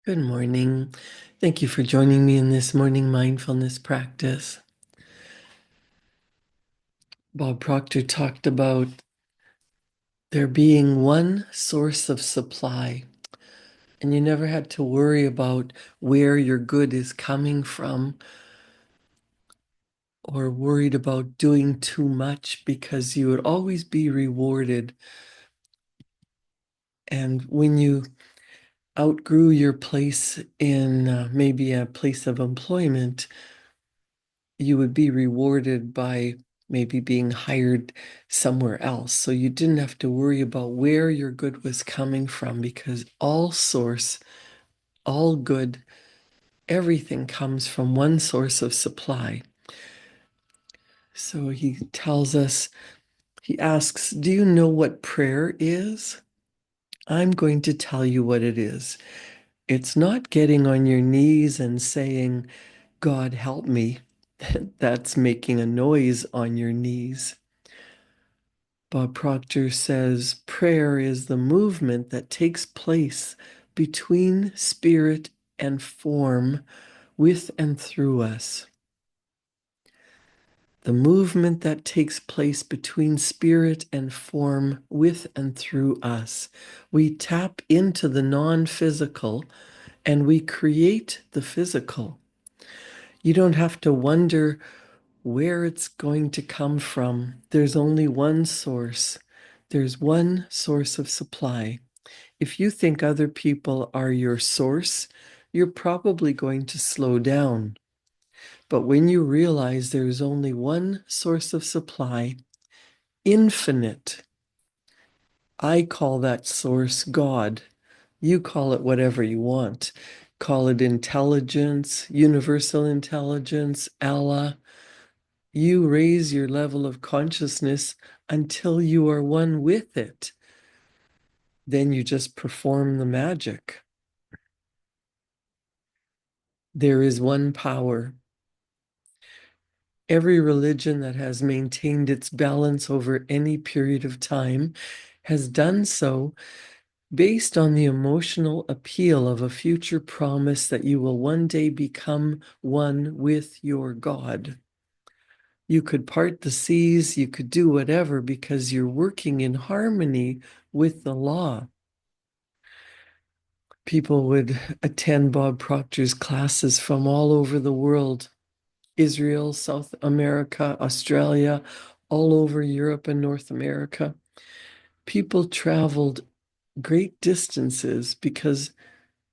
Good morning. Thank you for joining me in this morning mindfulness practice. Bob Proctor talked about there being one source of supply, and you never had to worry about where your good is coming from or worried about doing too much because you would always be rewarded. And when you outgrew your place in maybe a place of employment, you would be rewarded by maybe being hired somewhere else. So you didn't have to worry about where your good was coming from because all source, all good, everything comes from one source of supply. So he tells us, he asks, do you know what prayer is? I'm going to tell you what it is. It's not getting on your knees and saying, God, help me. That's making a noise on your knees. Bob Proctor says prayer is the movement that takes place between spirit and form with and through us. The movement that takes place between spirit and form with and through us. We tap into the non-physical and we create the physical. You don't have to wonder where it's going to come from. There's only one source. There's one source of supply. If you think other people are your source, you're probably going to slow down. But when you realize there's only one source of supply, infinite, I call that source God. You call it whatever you want. Call it intelligence, universal intelligence, Allah. You raise your level of consciousness until you are one with it. Then you just perform the magic. There is one power. Every religion that has maintained its balance over any period of time has done so based on the emotional appeal of a future promise that you will one day become one with your God. You could part the seas, you could do whatever because you're working in harmony with the law. People would attend Bob Proctor's classes from all over the world, Israel, South America, Australia, all over Europe and North America. People traveled great distances because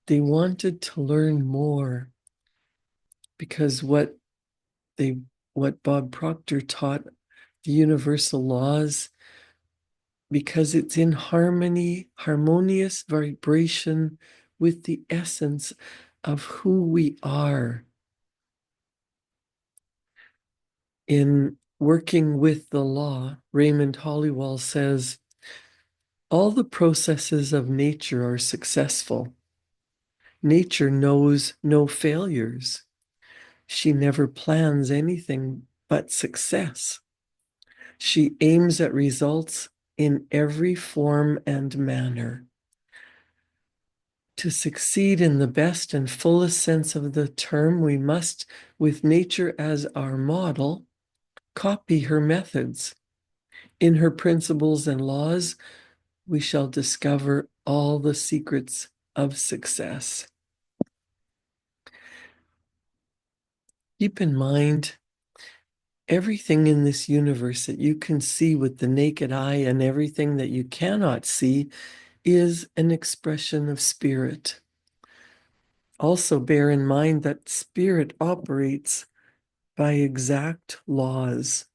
they wanted to learn more, because they what Bob Proctor taught, the universal laws, because it's in harmony, harmonious vibration with the essence of who we are. In working with the law, Raymond Hollywell says, all the processes of nature are successful. Nature knows no failures. She never plans anything but success. She aims at results in every form and manner. To succeed in the best and fullest sense of the term, we must, with nature as our model, copy her methods. In her principles and laws, we shall discover all the secrets of success. Keep in mind, everything in this universe that you can see with the naked eye and everything that you cannot see is an expression of spirit. Also, bear in mind that spirit operates by exact laws.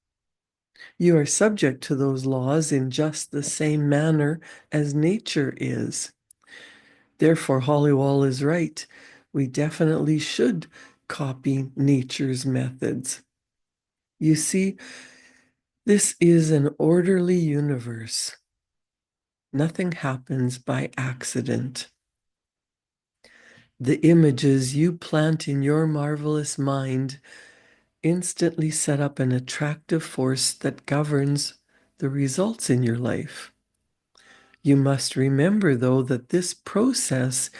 You are subject to those laws in just the same manner as nature is. Therefore, Hollywell is right. We definitely should copy nature's methods. You see, this is an orderly universe. Nothing happens by accident. The images you plant in your marvelous mind instantly set up an attractive force that governs the results in your life. You must remember, though, that this process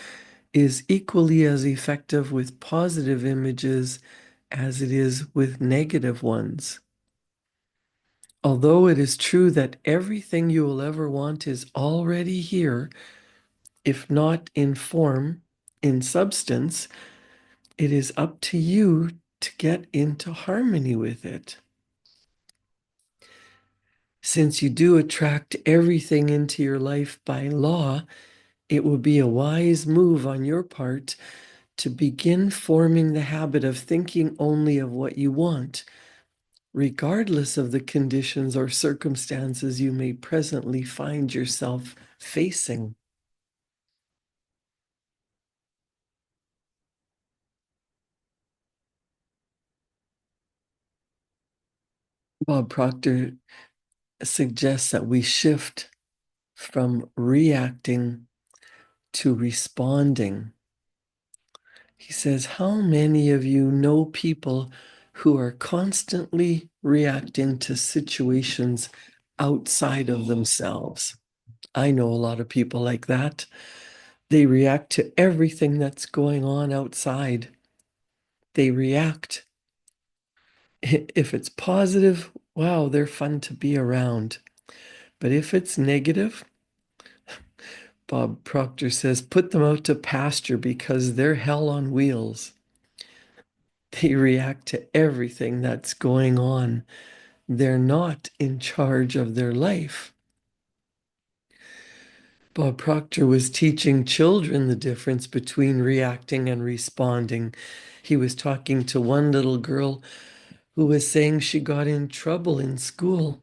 is equally as effective with positive images as it is with negative ones. Although it is true that everything you will ever want is already here, if not in form, in substance, it is up to you to get into harmony with it. Since you do attract everything into your life by law, it will be a wise move on your part to begin forming the habit of thinking only of what you want, regardless of the conditions or circumstances you may presently find yourself facing. Bob Proctor suggests that we shift from reacting to responding. He says, how many of you know people who are constantly reacting to situations outside of themselves? I know a lot of people like that. They react to everything that's going on outside. They react. If it's positive, wow, they're fun to be around. But if it's negative, Bob Proctor says, put them out to pasture because they're hell on wheels. They react to everything that's going on. They're not in charge of their life. Bob Proctor was teaching children the difference between reacting and responding. He was talking to one little girl who was saying she got in trouble in school.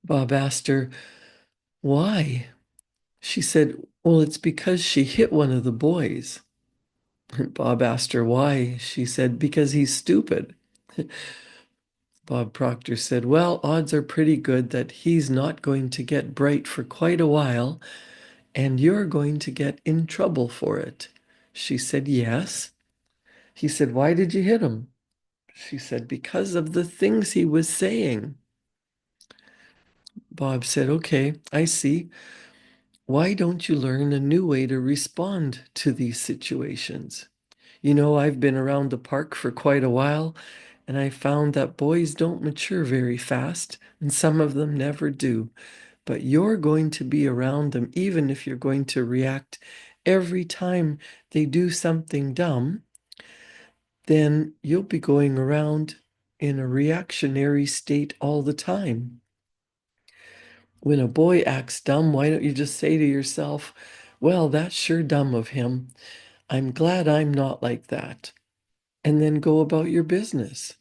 Bob asked her, why? She said, well, it's because she hit one of the boys. Bob asked her why. She said, because he's stupid. Bob Proctor said, well, odds are pretty good that he's not going to get bright for quite a while, and you're going to get in trouble for it. She said, yes. He said, why did you hit him? She said, because of the things he was saying. Bob said, okay, I see. Why don't you learn a new way to respond to these situations? You know, I've been around the park for quite a while, and I found that boys don't mature very fast, and some of them never do. But you're going to be around them, even if you're going to react every time they do something dumb, then you'll be going around in a reactionary state all the time. When a boy acts dumb, why don't you just say to yourself, well, that's sure dumb of him. I'm glad I'm not like that. And then go about your business.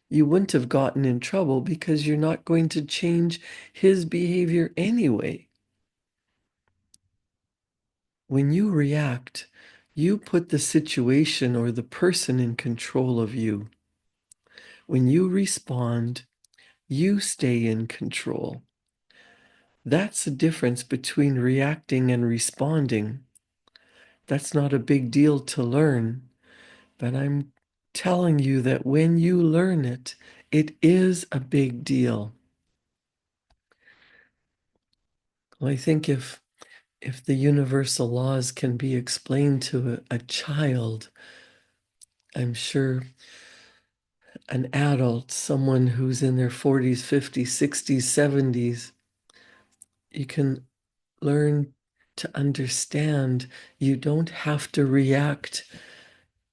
You wouldn't have gotten in trouble because you're not going to change his behavior anyway. When you react, you put the situation or the person in control of you. When you respond, you stay in control. That's the difference between reacting and responding. That's not a big deal to learn, but I'm telling you that when you learn it, it is a big deal. Well, I think if the universal laws can be explained to a child, I'm sure an adult, someone who's in their 40s, 50s, 60s, 70s, you can learn to understand you don't have to react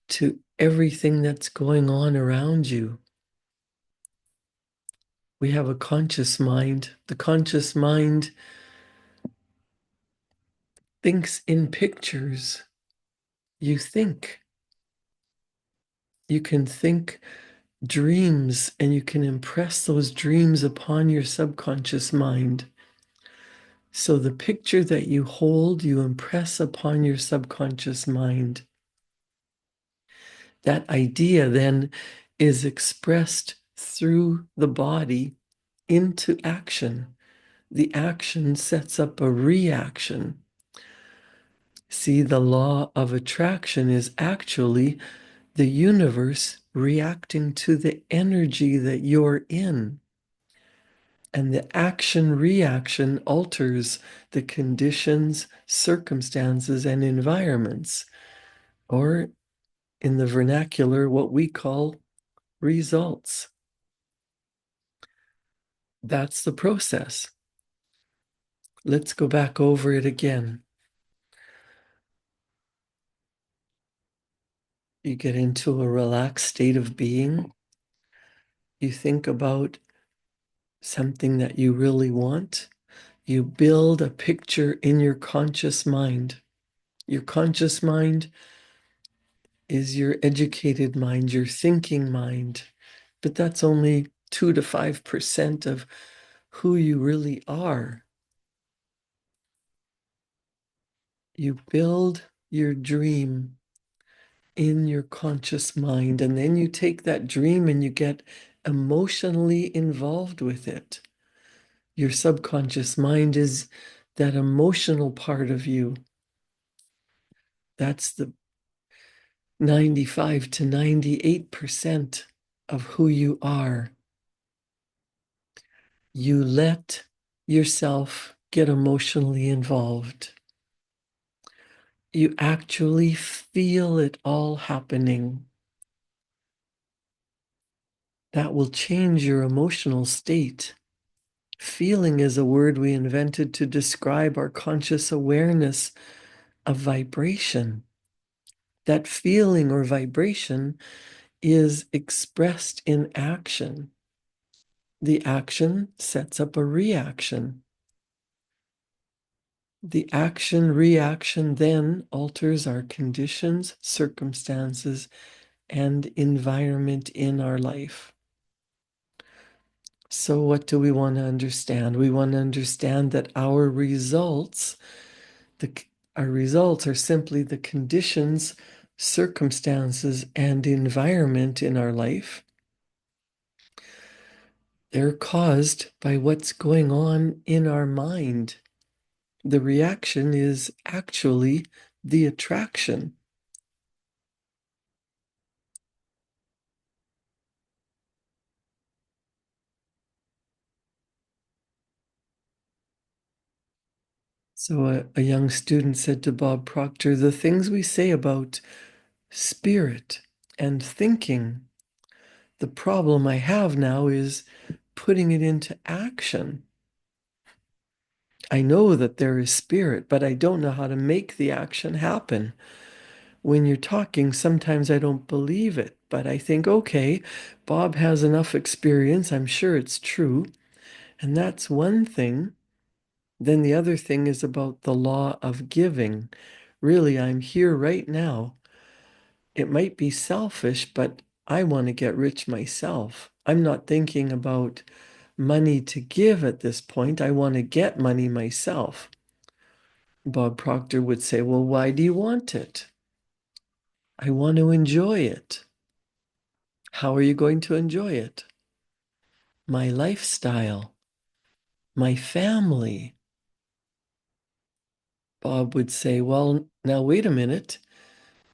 to everything that's going on around you. We have a conscious mind. The conscious mind thinks in pictures. You think. You can think dreams and you can impress those dreams upon your subconscious mind. So the picture that you hold, you impress upon your subconscious mind. That idea then is expressed through the body into action. The action sets up a reaction. See, the law of attraction is actually the universe reacting to the energy that you're in. And the action reaction alters the conditions, circumstances, and environments, or in the vernacular, what we call results. That's the process. Let's go back over it again. You get into a relaxed state of being. You think about something that you really want. You build a picture in your conscious mind. Your conscious mind is your educated mind, your thinking mind. But that's only 2 to 5% of who you really are. You build your dream in your conscious mind, and then you take that dream and you get emotionally involved with it. Your subconscious mind is that emotional part of you. That's the 95 to 98% of who you are. You let yourself get emotionally involved. You actually feel it all happening. That will change your emotional state. Feeling is a word we invented to describe our conscious awareness of vibration. That feeling or vibration is expressed in action. The action sets up a reaction. The action reaction then alters our conditions, circumstances, and environment in our life. So, what do we want to understand? We want to understand that our results are simply the conditions, circumstances, and environment in our life. They're caused by what's going on in our mind. The reaction is actually the attraction. So a young student said to Bob Proctor, the things we say about spirit and thinking, the problem I have now is putting it into action. I know that there is spirit, but I don't know how to make the action happen. When you're talking, sometimes I don't believe it, but I think, okay, Bob has enough experience. I'm sure it's true. And that's one thing. Then the other thing is about the law of giving. Really, I'm here right now. It might be selfish, but I want to get rich myself. I'm not thinking about money to give at this point. I want to get money myself. Bob Proctor would say, well, why do you want it? I want to enjoy it. How are you going to enjoy it? My lifestyle, my family. Bob would say, well, now wait a minute.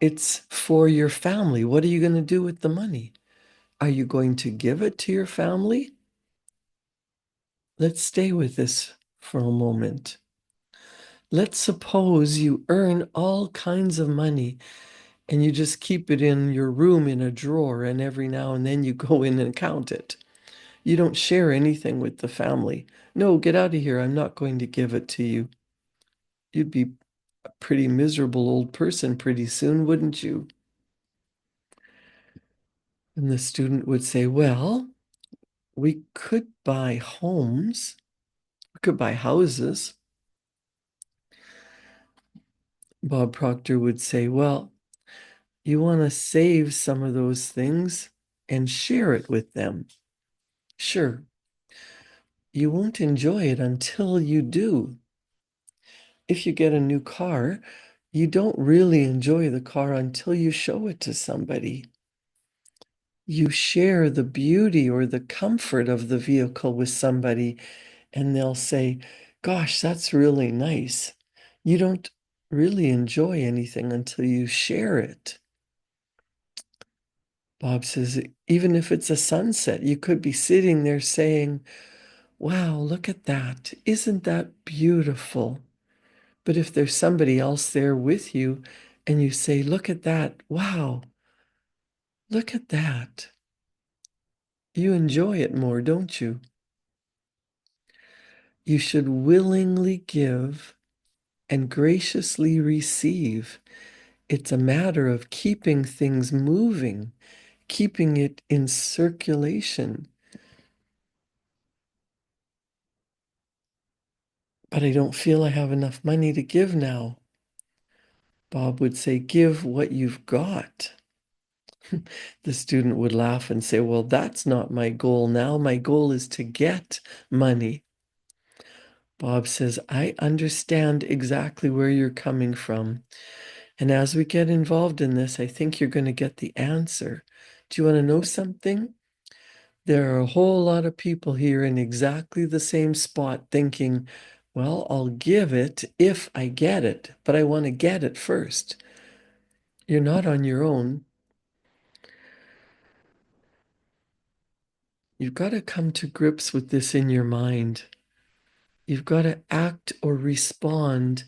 It's for your family. What are you going to do with the money? Are you going to give it to your family? Let's stay with this for a moment. Let's suppose you earn all kinds of money and you just keep it in your room in a drawer, and every now and then you go in and count it. You don't share anything with the family. No, get out of here. I'm not going to give it to you. You'd be a pretty miserable old person pretty soon, wouldn't you? And the student would say, well, we could buy homes, we could buy houses. Bob Proctor would say, well, you want to save some of those things and share it with them. Sure, you won't enjoy it until you do. If you get a new car, you don't really enjoy the car until you show it to somebody. You share the beauty or the comfort of the vehicle with somebody, and they'll say, gosh, that's really nice. You don't really enjoy anything until you share it. Bob says, even if it's a sunset, you could be sitting there saying, Wow, look at that. Isn't that beautiful? But if there's somebody else there with you and you say, look at that, wow, look at that, you enjoy it more, don't you? You should willingly give and graciously receive. It's a matter of keeping things moving, keeping it in circulation. But I don't feel I have enough money to give now. Bob would say, give what you've got. The student would laugh and say, well, that's not my goal now. My goal is to get money. Bob says, I understand exactly where you're coming from. And as we get involved in this, I think you're going to get the answer. Do you want to know something? There are a whole lot of people here in exactly the same spot thinking, well, I'll give it if I get it, but I want to get it first. You're not on your own. You've got to come to grips with this in your mind. You've got to act or respond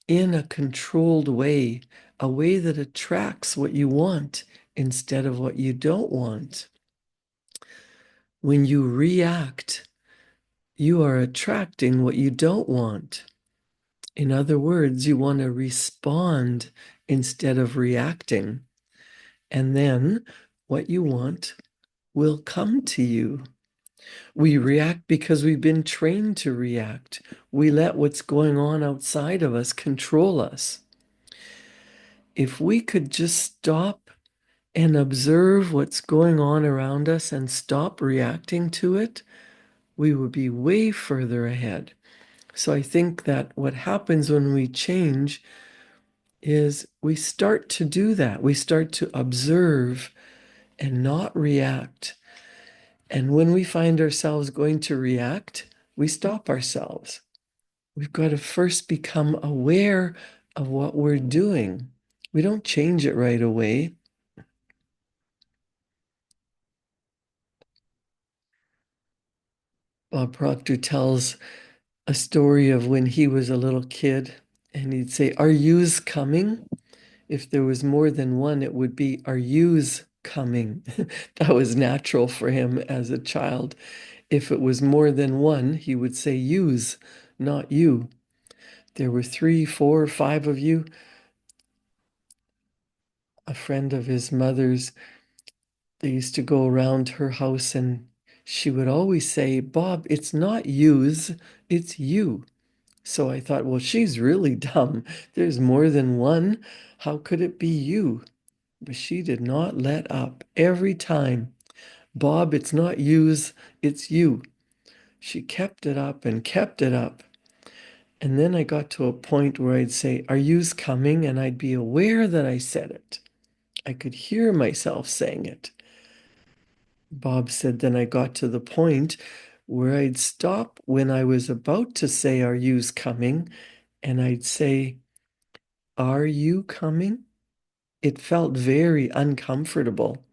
in a controlled way, a way that attracts what you want instead of what you don't want. When you react, you are attracting what you don't want. In other words, you want to respond instead of reacting. And then what you want will come to you. We react because we've been trained to react. We let what's going on outside of us control us. If we could just stop and observe what's going on around us and stop reacting to it, we would be way further ahead. So I think that what happens when we change is we start to do that. We start to observe and not react. And when we find ourselves going to react, we stop ourselves. We've got to first become aware of what we're doing. We don't change it right away. Bob Proctor tells a story of when he was a little kid, and he'd say, are yous coming? If there was more than one, it would be, are yous coming? That was natural for him as a child. If it was more than one, he would say yous, not you. There were 3, 4, 5 of you. A friend of his mother's, they used to go around her house and she would always say, Bob, it's not yous, it's you. So I thought, well, she's really dumb. There's more than one. How could it be you? But she did not let up. Every time, Bob, it's not yous, it's you. She kept it up and kept it up. And then I got to a point where I'd say, are yous coming? And I'd be aware that I said it. I could hear myself saying it. Bob said, then I got to the point where I'd stop when I was about to say, are yous coming? And I'd say, are you coming? It felt very uncomfortable.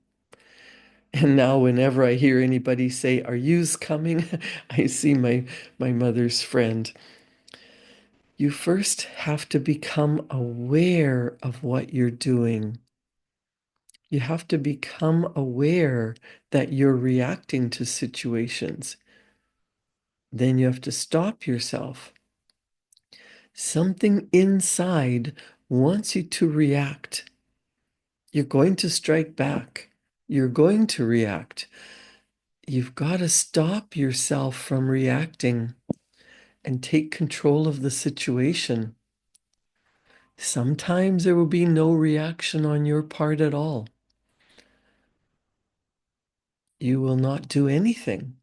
And now whenever I hear anybody say, are yous coming? I see my mother's friend. You first have to become aware of what you're doing. You have to become aware that you're reacting to situations. Then you have to stop yourself. Something inside wants you to react. You're going to strike back. You're going to react. You've got to stop yourself from reacting and take control of the situation. Sometimes there will be no reaction on your part at all. You will not do anything.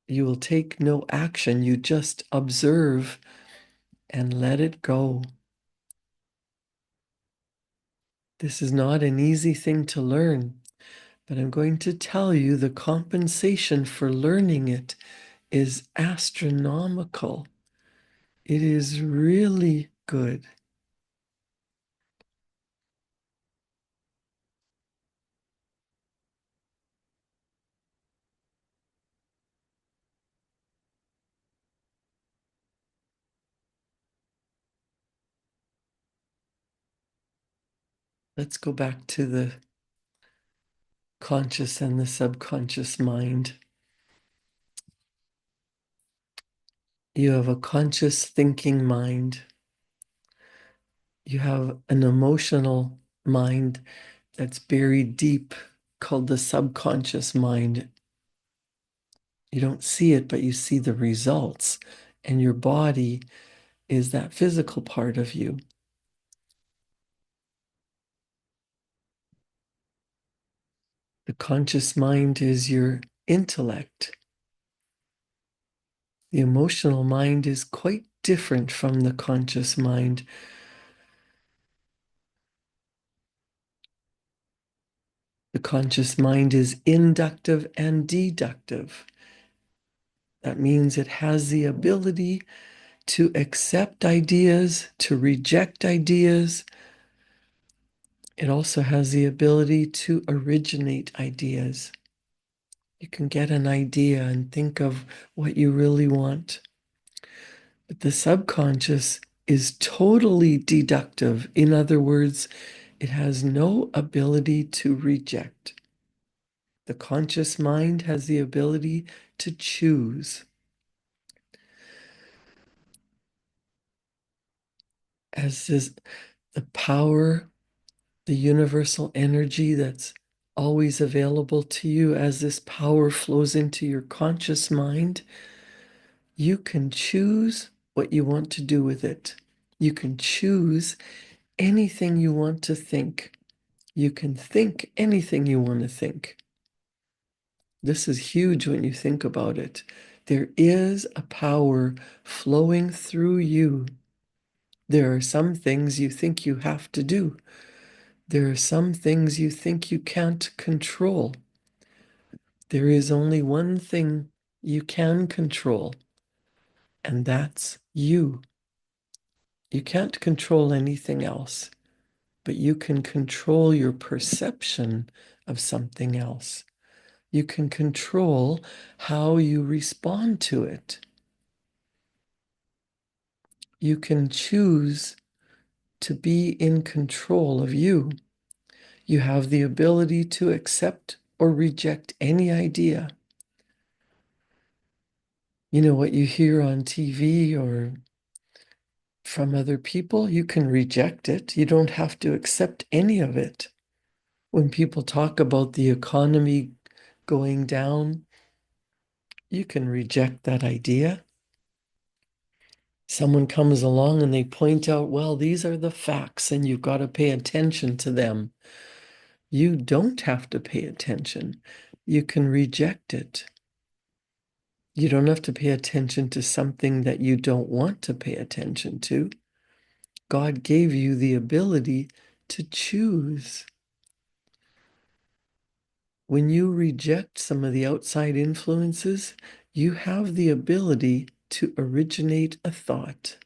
You will take no action. You just observe and let it go. This is not an easy thing to learn, but I'm going to tell you the compensation for learning it is astronomical. It is really good. Let's go back to the conscious and the subconscious mind. You have a conscious thinking mind. You have an emotional mind that's buried deep called the subconscious mind. You don't see it, but you see the results. And your body is that physical part of you. The conscious mind is your intellect. The emotional mind is quite different from the conscious mind. The conscious mind is inductive and deductive. That means it has the ability to accept ideas, to reject ideas. It also has the ability to originate ideas. You can get an idea and think of what you really want. But the subconscious is totally deductive. In other words, it has no ability to reject. The conscious mind has the ability to choose. As is the power, the universal energy that's always available to you, as this power flows into your conscious mind, you can choose what you want to do with it. You can choose anything you want to think. You can think anything you want to think. This is huge when you think about it. There is a power flowing through you. There are some things you think you have to do. There are some things you think you can't control. There is only one thing you can control, and that's you. You can't control anything else, but you can control your perception of something else. You can control how you respond to it. You can choose to be in control of you. You have the ability to accept or reject any idea. You know, what you hear on TV or from other people, you can reject it. You don't have to accept any of it. When people talk about the economy going down, you can reject that idea. Someone comes along and they point out, well, these are the facts and you've got to pay attention to them. You don't have to pay attention. You can reject it. You don't have to pay attention to something that you don't want to pay attention to. God gave you the ability to choose. When you reject some of the outside influences, you have the ability to originate a thought.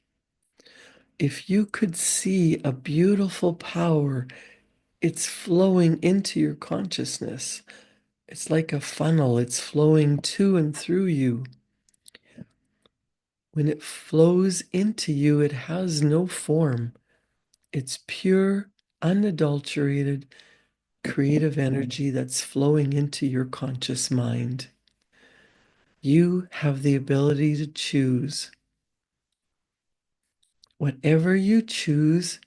If you could see a beautiful power, it's flowing into your consciousness. It's like a funnel, it's flowing to and through you. When it flows into you, it has no form. It's pure, unadulterated, creative energy that's flowing into your conscious mind. You have the ability to choose. Whatever you choose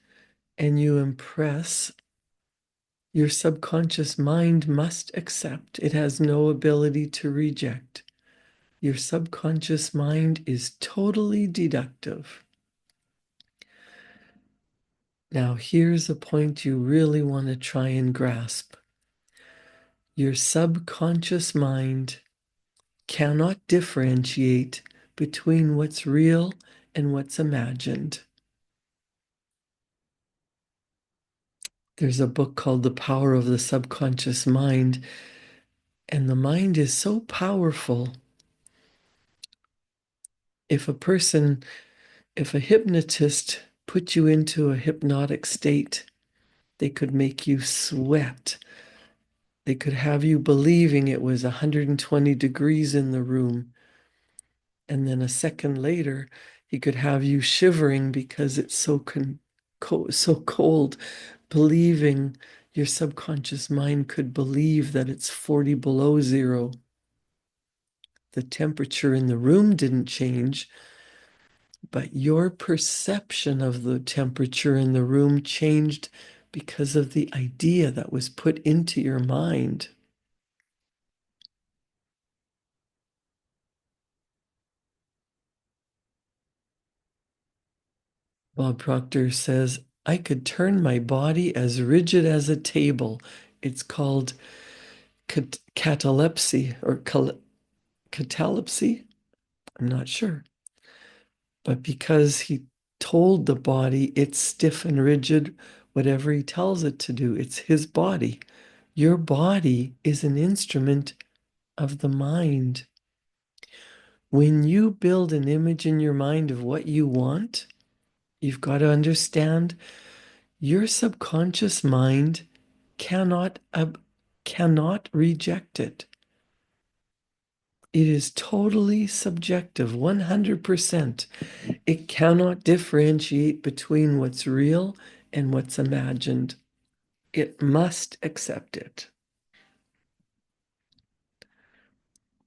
and you impress, your subconscious mind must accept. It has no ability to reject. Your subconscious mind is totally deductive. Now, here's a point you really want to try and grasp. Your subconscious mind cannot differentiate between what's real and what's imagined. There's a book called The Power of the Subconscious Mind, and the mind is so powerful. If a hypnotist put you into a hypnotic state, they could make you sweat. They could have you believing it was 120 degrees in the room. And then a second later, he could have you shivering because it's so cold. believing your subconscious mind could believe that it's 40 below zero. The temperature in the room didn't change, but your perception of the temperature in the room changed because of the idea that was put into your mind. Bob Proctor says, I could turn my body as rigid as a table. It's called catalepsy or catalepsy. I'm not sure. But because he told the body it's stiff and rigid, whatever he tells it to do, it's his body. Your body is an instrument of the mind. When you build an image in your mind of what you want, you've got to understand your subconscious mind cannot cannot reject it. It is totally subjective, 100%. It cannot differentiate between what's real and what's imagined. It must accept it.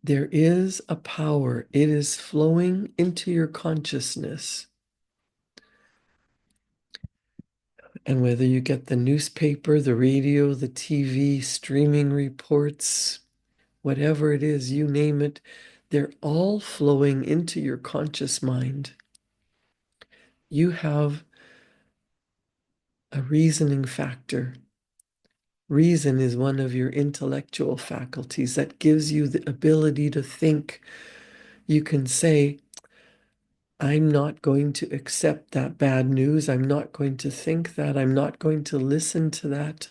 There is a power. It is flowing into your consciousness. And whether you get the newspaper, the radio, the TV, streaming reports, whatever it is, you name it, they're all flowing into your conscious mind. You have a reasoning factor. Reason is one of your intellectual faculties that gives you the ability to think. You can say, I'm not going to accept that bad news. I'm not going to think that. I'm not going to listen to that.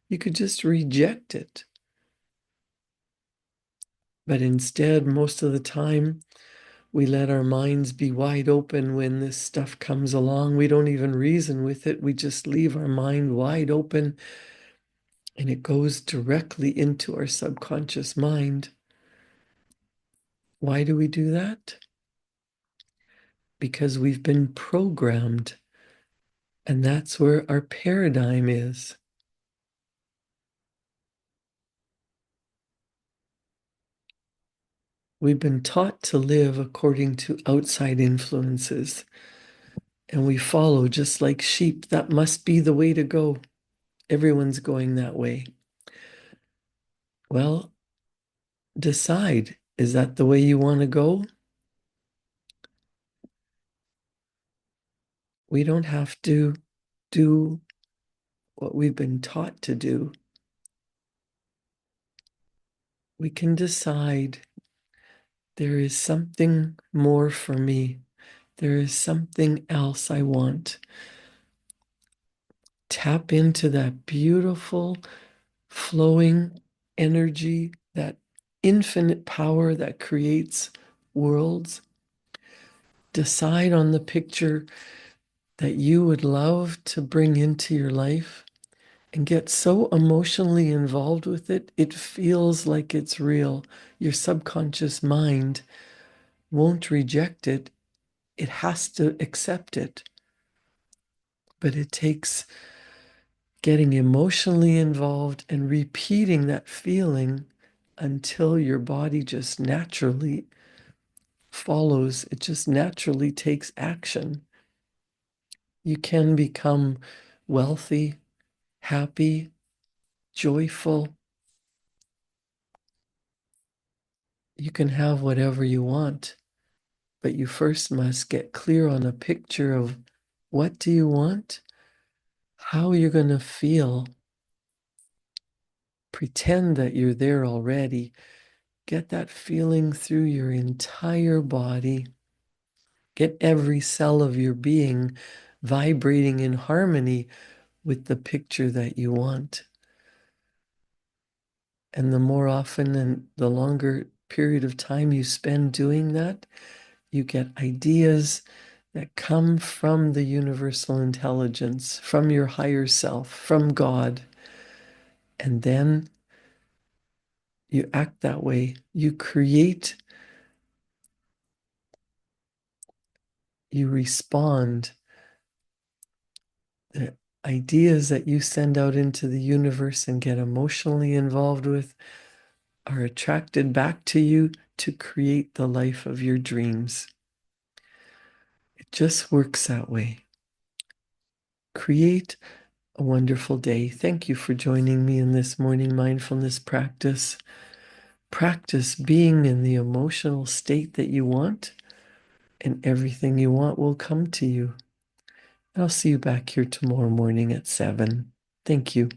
You could just reject it. But instead, most of the time, we let our minds be wide open when this stuff comes along. We don't even reason with it. We just leave our mind wide open and it goes directly into our subconscious mind. Why do we do that? Because we've been programmed, and that's where our paradigm is. We've been taught to live according to outside influences, and we follow just like sheep. That must be the way to go. Everyone's going that way. Well, decide, is that the way you want to go? We don't have to do what we've been taught to do. We can decide there is something more for me. There is something else I want. Tap into that beautiful, flowing energy, that infinite power that creates worlds. Decide on the picture that you would love to bring into your life and get so emotionally involved with it, it feels like it's real. Your subconscious mind won't reject it. It has to accept it. But it takes getting emotionally involved and repeating that feeling until your body just naturally follows. It just naturally takes action. You can become wealthy, happy, joyful. You can have whatever you want, but you first must get clear on a picture of what do you want, how you're going to feel. Pretend that you're there already. Get that feeling through your entire body. Get every cell of your being vibrating in harmony with the picture that you want. And the more often and the longer period of time you spend doing that, you get ideas that come from the universal intelligence, from your higher self, from God. And then you act that way. You create, you respond. ideas that you send out into the universe and get emotionally involved with are attracted back to you to create the life of your dreams. It just works that way. Create a wonderful day. Thank you for joining me in this morning mindfulness practice. Practice being in the emotional state that you want, and everything you want will come to you. I'll see you back here tomorrow morning at 7. Thank you.